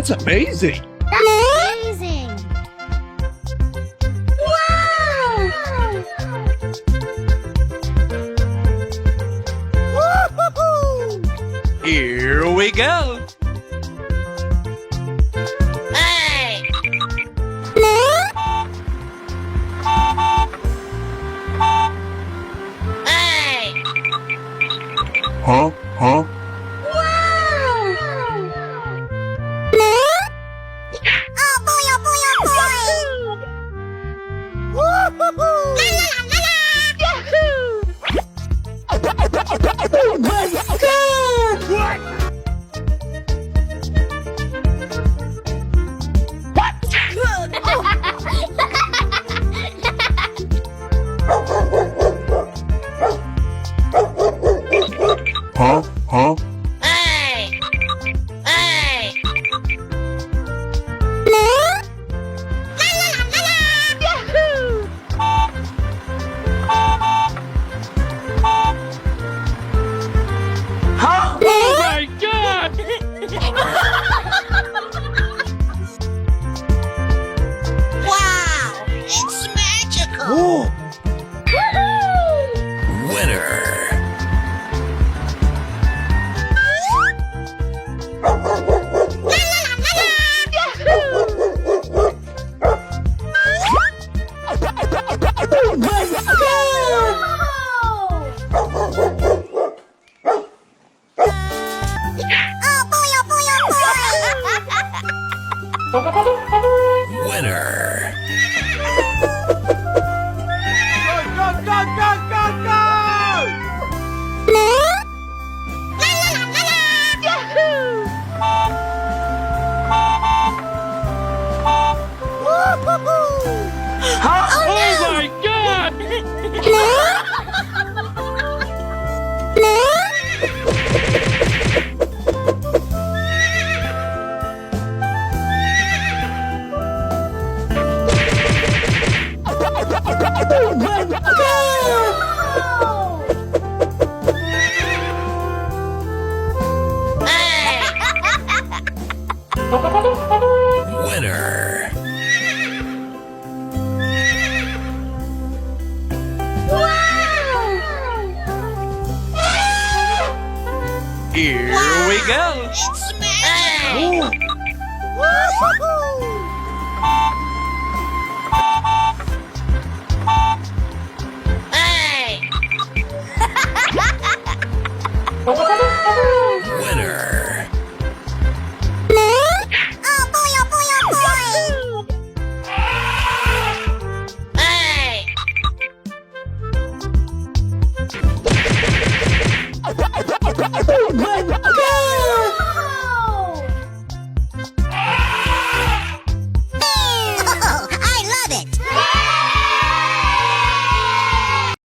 That's amazing. Amazing! Wow! Woo-hoo-hoo! Here we go. Hey! Hey! Huh? Huh? Wow! Oh boy, oh boy, oh boy! Woo-hoo-hoo! La la la la la! Huh? Huh? Hey! Hey! Huh? Oh my God! Wow! It's magical! Oh, Woohoo! winner. Winner. Huh? Oh my God! Winner. Here we go. It's magic! Hey!